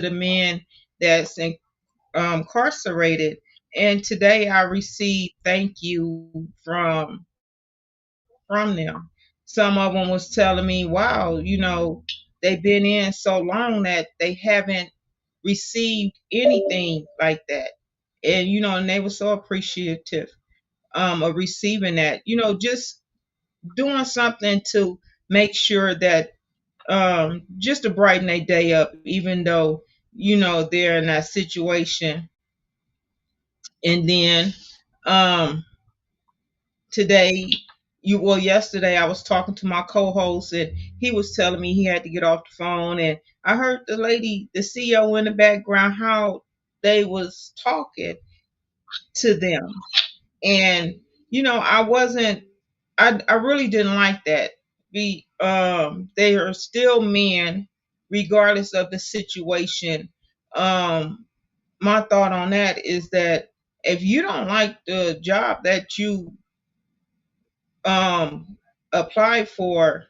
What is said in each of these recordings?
the men that's incarcerated. And today I received thank you from them. Some of them was telling me, "Wow, they've been in so long that they haven't received anything like that," and and they were so appreciative of receiving that. Just doing something to make sure that just to brighten their day up, even though they're in that situation. And then um today yesterday I was talking to my co-host, and he was telling me he had to get off the phone, and I heard the CEO in the background, how they was talking to them. And I wasn't I really didn't like that. They are still men regardless of the situation. My thought on that is that if you don't like the job that you um apply for,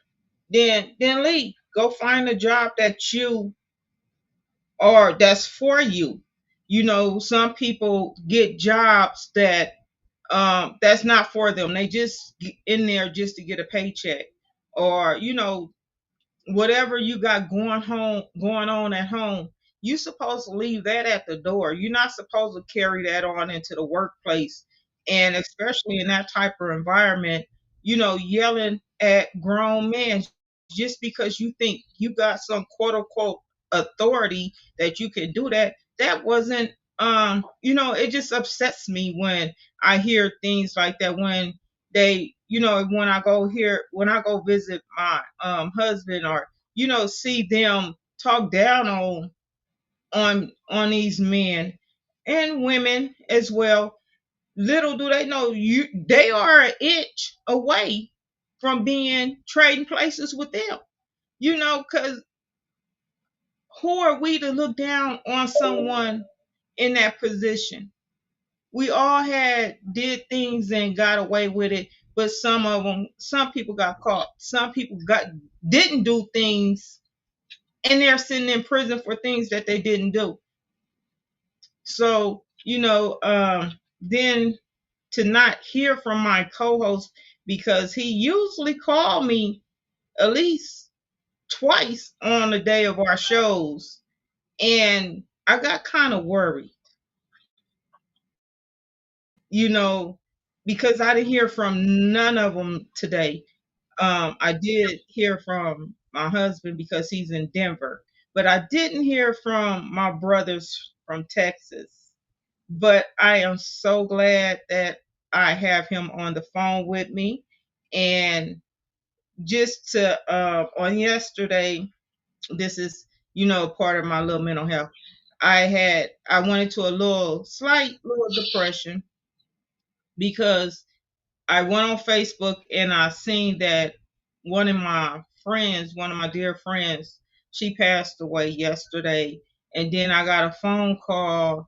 then leave. Go find a job that you or that's for you. Some people get jobs that's not for them. They just get in there just to get a paycheck, or whatever you got going on at home, you supposed to leave that at the door. You're not supposed to carry that on into the workplace, and especially in that type of environment, yelling at grown men just because you think you got some quote unquote authority that you can do that. That wasn't it just upsets me when I hear things like that, when when I go visit my husband, or see them talk down on these men and women as well. Little do they know, they are an inch away from being trading places with them. Because who are we to look down on someone in that position? We all had did things and got away with it, but some people got caught. Some people got didn't do things, and they're sitting in prison for things that they didn't do. So, then to not hear from my co-host, because he usually called me at least twice on the day of our shows, and I got kind of worried, you know, because I didn't hear from none of them today. I did hear from my husband because he's in Denver, but I didn't hear from my brothers from Texas. But I am so glad that I have him on the phone with me. And just to on yesterday, this is part of my little mental health. I went into a slight little depression because I went on Facebook and I seen that one of my dear friends, she passed away yesterday. And then I got a phone call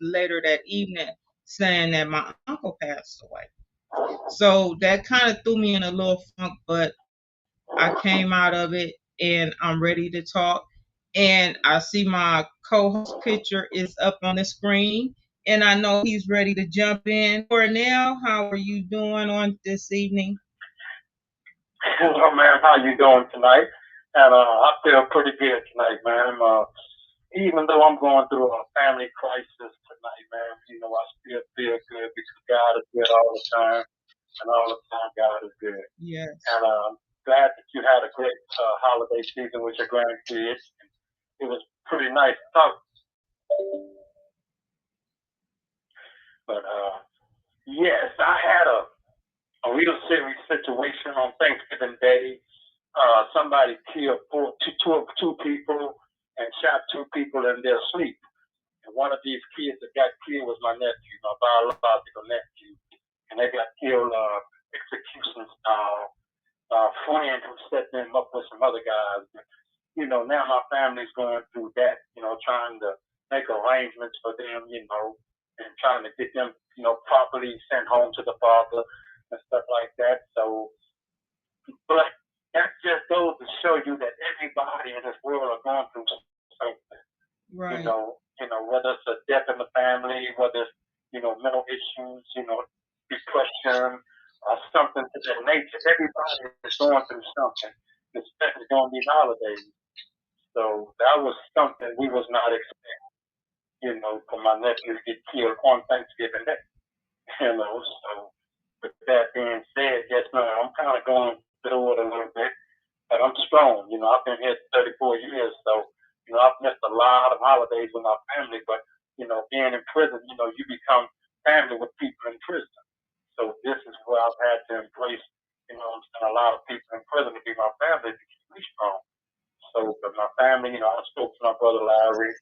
later that evening saying that my uncle passed away. So that kind of threw me in a little funk, but I came out of it and I'm ready to talk. And I see my co-host picture is up on the screen, and I know he's ready to jump in. Cornel, how are you doing on this evening? Hello, man. How you doing tonight? And I feel pretty good tonight, man. Even though I'm going through a family crisis tonight, man, I still feel good because God is good all the time, and all the time God is good. Yes. And I'm glad that you had a great holiday season with your grandkids. It was pretty nice to talk, but yes, I had a real serious situation on Thanksgiving Day. Somebody killed two people and shot two people in their sleep. And one of these kids that got killed was my nephew, my biological nephew. And they got killed execution style. Friend who set them up with some other guys. Now my family's going through that, trying to make arrangements for them, and trying to get them, properly sent home to the father and stuff like that. So, but that just goes to show you that everybody in this world are going through something. Right. whether it's a death in the family, whether it's, mental issues, depression, or something to that nature. Everybody is going through something, especially during these holidays. So that was something we was not expecting, for my nephew to get killed on Thanksgiving Day. So with that being said, yes, man, I'm kind of going through it a little bit, but I'm strong. I've been here 34 years, so I've missed a lot of holidays with my family. But being in prison, you become family with people in prison. So this is where I've had to embrace, a lot of people in prison to be my family to keep me strong. So, but my family, I spoke to my brother Larry.